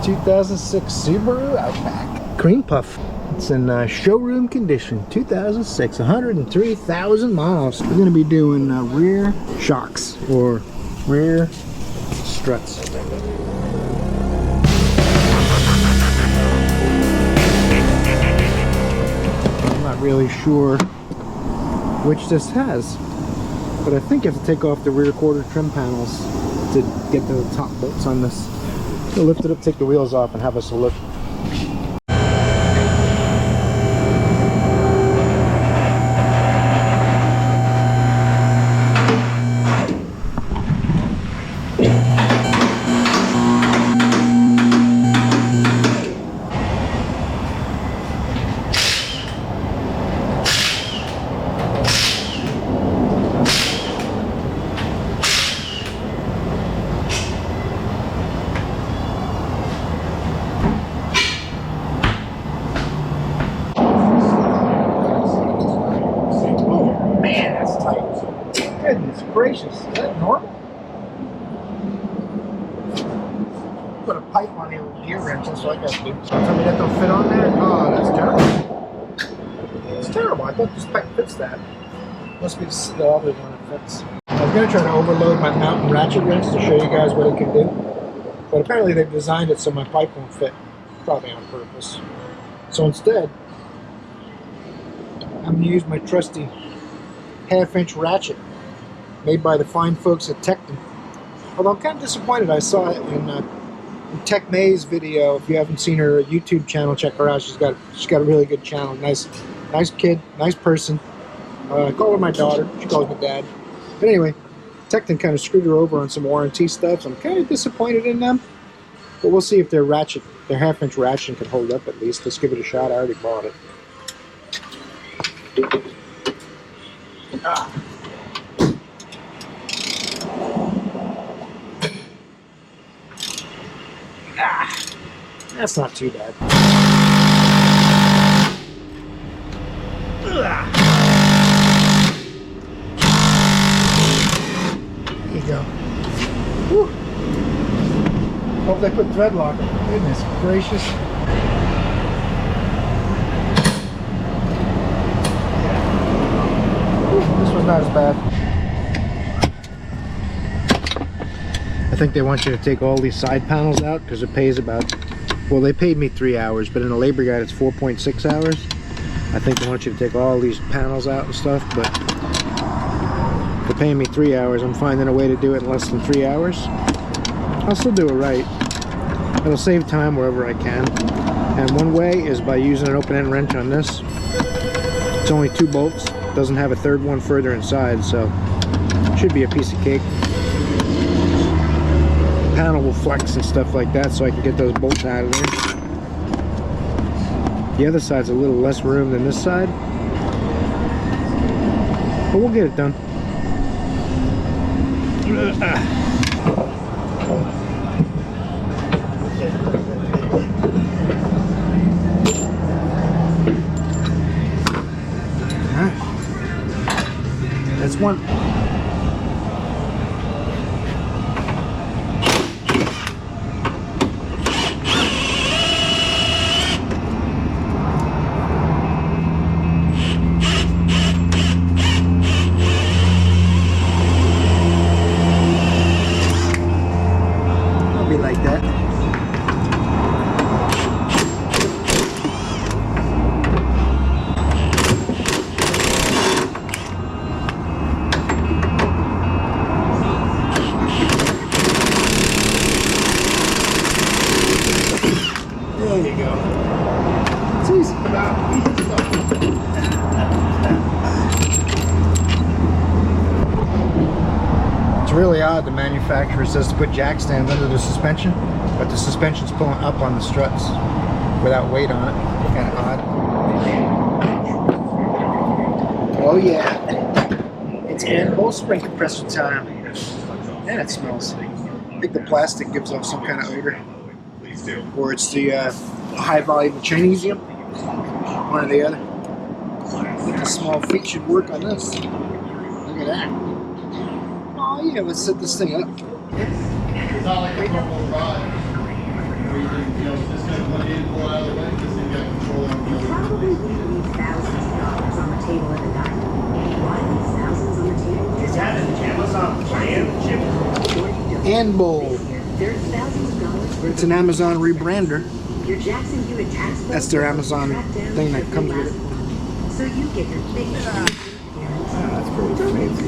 2006 Subaru Outback. Cream Puff. It's in showroom condition. 2006, 103,000 miles. We're going to be doing rear shocks or rear struts. I'm not really sure which this has, but I think you have to take off the rear quarter trim panels to get the top bolts on this. So lift it up, take the wheels off, and have us a look. Goodness gracious, is that normal? Put a pipe on the old gear wrench, that's what I got to do. Tell me that don't fit on there? Oh, that's terrible. It's terrible. I thought this pipe fits that. Must be the other one that fits. I was going to try to overload my mountain ratchet wrench to show you guys what it can do. But apparently they've designed it so my pipe won't fit. Probably on purpose. So instead, I'm going to use my trusty half-inch ratchet made by the fine folks at Tecton. Although I'm kind of disappointed. I saw it in Tech May's video. If you haven't seen her YouTube channel, check her out. She's got a really good channel. Nice kid, nice person. I call her my daughter. She calls me dad. But anyway, Tecton kind of screwed her over on some warranty stuff. So I'm kind of disappointed in them. But we'll see if their half-inch ratchet can hold up at least. Let's give it a shot. I already bought it. That's not too bad. There you go. Whew. Hope they put thread lock on it. Goodness gracious. Whew, this was not as bad. I think they want you to take all these side panels out because it pays about, well, they paid me 3 hours, but in a labor guide it's 4.6 hours. I think they want you to take all these panels out and stuff, but they're paying me 3 hours. I'm finding a way to do it in less than 3 hours. I'll still do it right. It'll save time wherever I can. And one way is by using an open-end wrench on this. It's only 2 bolts. Doesn't have a third one further inside, so it should be a piece of cake. Panel will flex and stuff like that, so I can get those bolts out of there. The other side's a little less room than this side, but we'll get it done. Alright, that's one. Like that. There you go. It's easy. It's really odd the manufacturer says to put jack stands under the suspension, but the suspension's pulling up on the struts without weight on it. Kind of odd. Oh yeah, it's Anbul spring compressor time. And it smells. I think the plastic gives off some kind of odor. Or it's the high volume of Chinesium. One or the other. I think the small feet should work on this. Look at that. Oh yeah, let's set this thing up. Anbul. It's an Amazon rebrander. That's their Amazon thing that comes with it. So you get your thing. That's pretty fancy.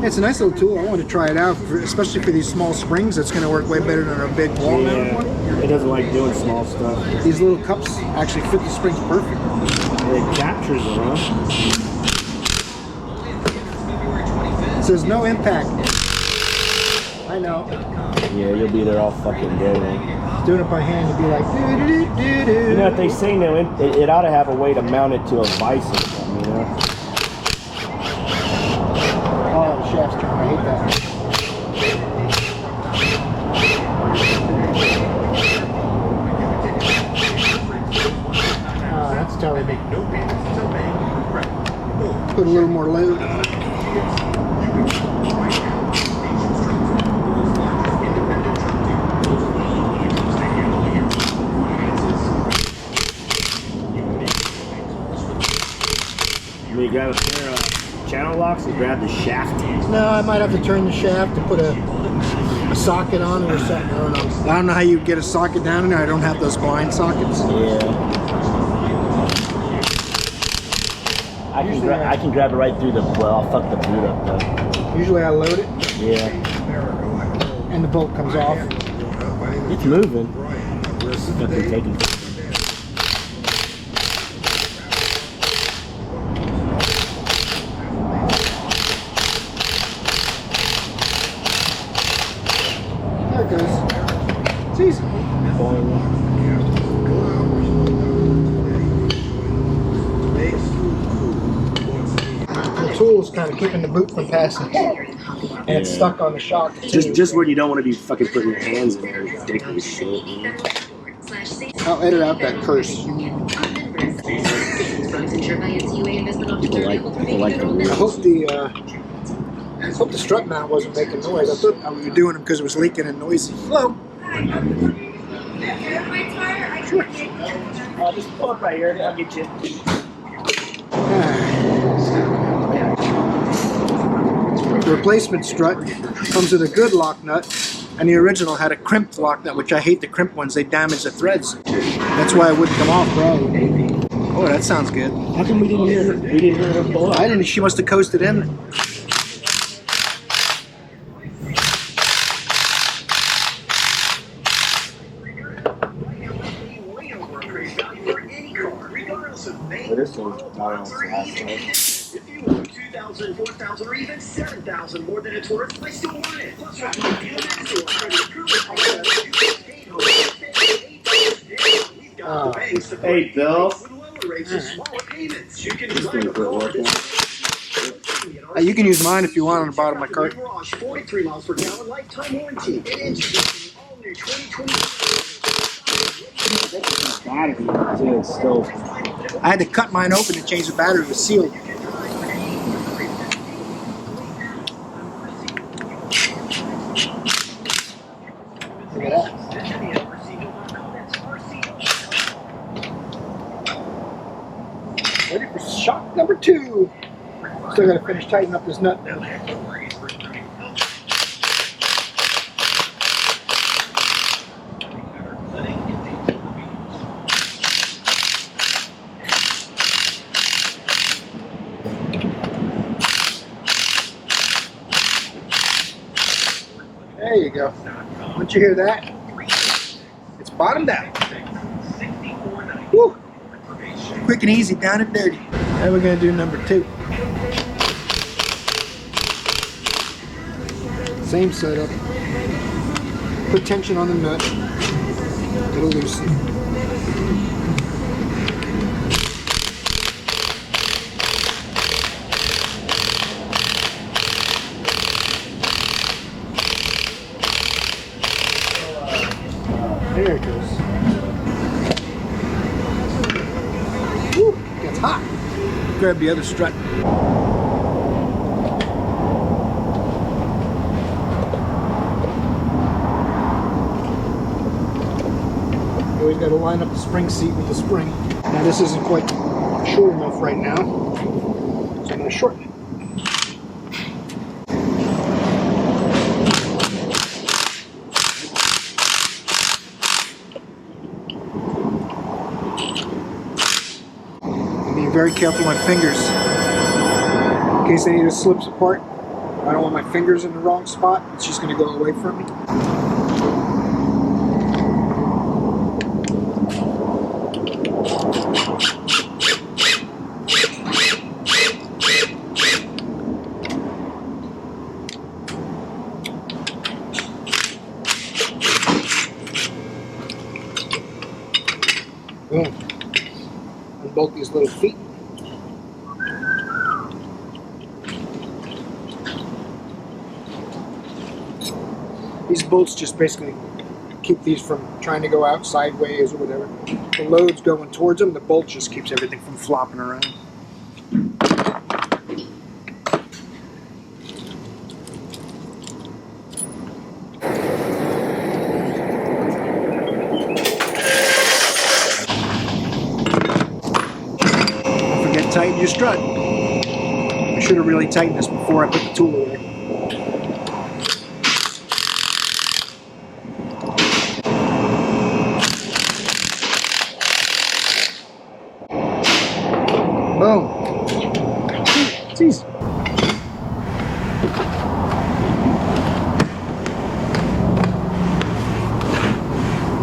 It's a nice little tool. I wanted to try it out, especially for these small springs. It's going to work way better than a big wall-mounted one. It doesn't like doing small stuff. These little cups actually fit the springs perfect. It captures them, huh? It says no impact. I know. Yeah, you'll be there all fucking day. Doing it by hand, you'd be like, doo-doo-doo-doo-doo. You know what they say now? It ought to have a way to mount it to a vise or something, you know? Oh, the shaft's turned. I hate that. Oh, that's totally big. Put a little more load on it. You grab a pair of channel locks and grab the shaft. No, I might have to turn the shaft and put a socket on it or something. I don't know. I don't know how you get a socket down in there. I don't have those blind sockets. Yeah. I can grab it right through the, well, I'll fuck the boot up though. Usually I load it. Yeah. And the bolt comes off. It's moving. Fucking taking. There it goes. It's easy. The tool is kind of keeping the boot from passing. And it's stuck on the shock. Just where you don't want to be fucking putting your hands in there. Ridiculous shit. I'll edit out that curse. People like the I hope the strut mount wasn't making noise. I thought we were doing them because it was leaking and noisy. Hello. Sure. Just pull up right here. I'll get you. The replacement strut comes with a good lock nut, and the original had a crimped lock nut, which I hate the crimped ones. They damage the threads. That's why it wouldn't come off, probably. Oh, that sounds good. How come we didn't hear her pull up? I didn't. She must have coasted in. This one's not on fast. If you want 2,000, 4,000, or even 7,000 more than it's worth, I still want it. Plus, right now, deal next to us. Hey, Bill. You can use mine if you want on the bottom of my cart. 43 miles per gallon lifetime warranty. It is all new 2020. It's still. I had to cut mine open to change the battery. It was sealed. Look at that. Ready for shock number 2. Still got to finish tightening up this nut now. There you go. Once you hear that, it's bottomed out. Woo! Quick and easy, down and dirty. Now we're going to do number 2. Same setup. Put tension on the nut. It'll loosen. There it goes. Woo, it's hot. Grab the other strut. Always got to line up the spring seat with the spring. Now this isn't quite short enough right now, so I'm going to shorten it. being very careful with my fingers. In case any of this slips apart, I don't want my fingers in the wrong spot. It's just going to go away from me. Boom. Unbolt these little feet. These bolts just basically keep these from trying to go out sideways or whatever. The load's going towards them, the bolt just keeps everything from flopping around. Don't forget to tighten your strut. I should have really tightened this before I put the tool away. Boom. Jeez.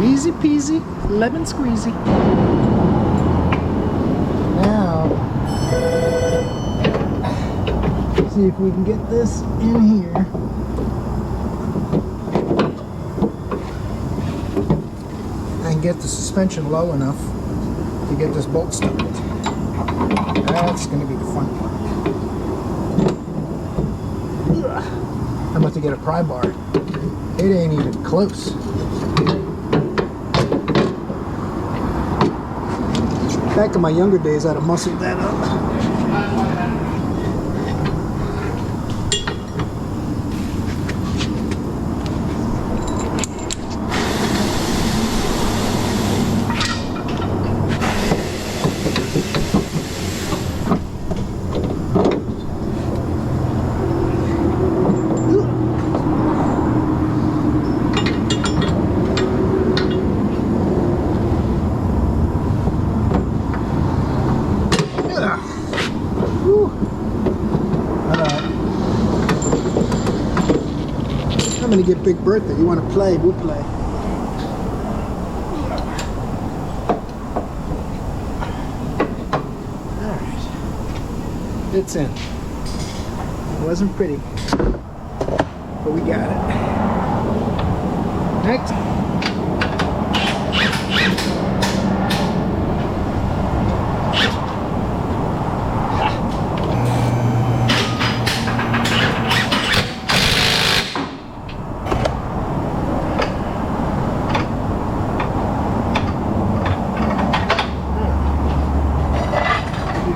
Easy peasy, lemon squeezy. Now, see if we can get this in here. And get the suspension low enough to get this bolt stuck. That's going to be the fun part. I'm about to get a pry bar. It ain't even close. Back in my younger days, I'd have muscled that up. I'm gonna get Big Bertha. You want to play? We'll play. All right, it's in. It wasn't pretty, but we got it. Next.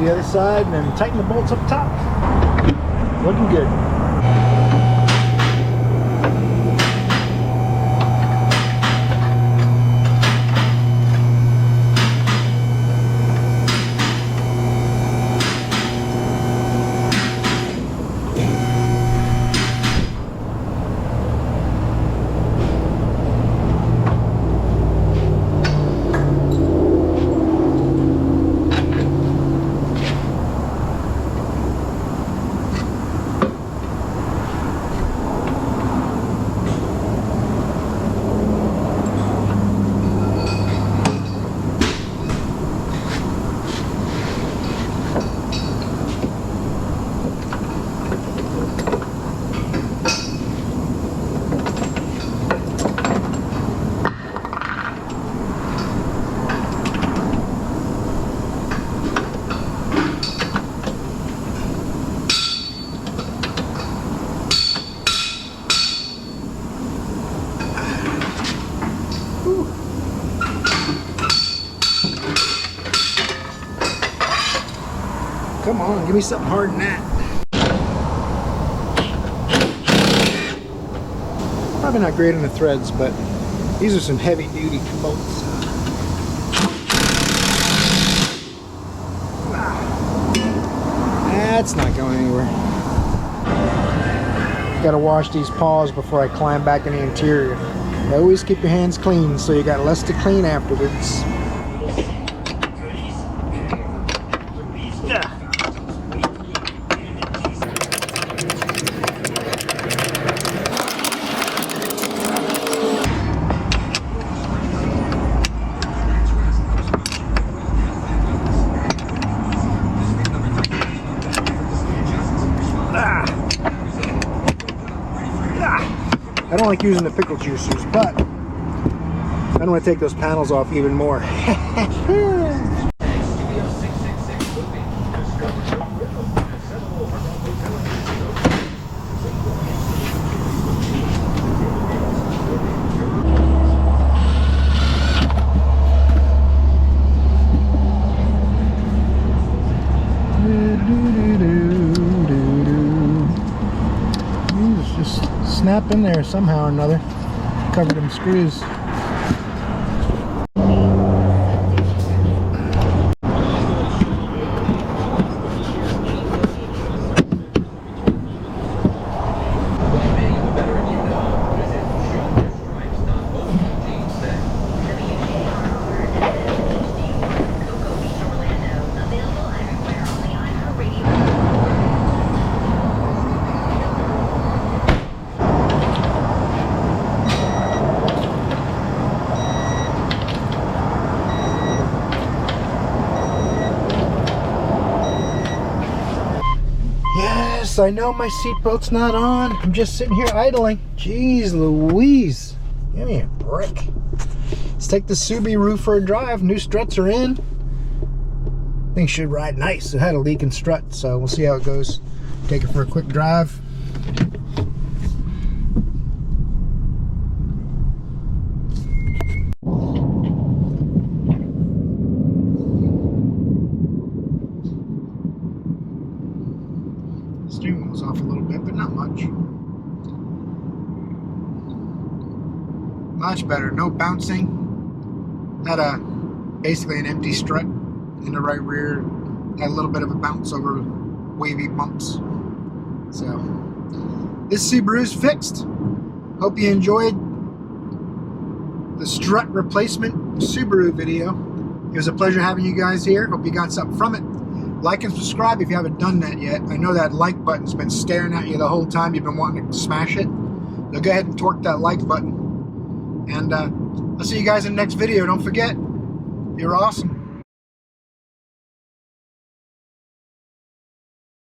The other side and then tighten the bolts up top. Looking good. Come on, give me something hard than that. Probably not great on the threads, but these are some heavy duty bolts. That's not going anywhere. Gotta wash these paws before I climb back in the interior. Always keep your hands clean so you got less to clean afterwards. like using the pickle juicers, but I don't want to take those panels off even more. Just snap in there somehow or another. Cover them screws. Yes, I know my seatbelt's not on. I'm just sitting here idling. Jeez Louise. Give me a break. Let's take the Subaru for a drive. New struts are in. Things should ride nice. It had a leaking strut, so we'll see how it goes. Take it for a quick drive. Steering wheel's off a little bit, but not much. Much better. No bouncing. Had basically an empty strut in the right rear. Had a little bit of a bounce over wavy bumps. So this Subaru's fixed. Hope you enjoyed the strut replacement Subaru video. It was a pleasure having you guys here. Hope you got something from it. Like and subscribe if you haven't done that yet. I know that like button's been staring at you the whole time. You've been wanting to smash it. So go ahead and torque that like button. And I'll see you guys in the next video. Don't forget, you're awesome.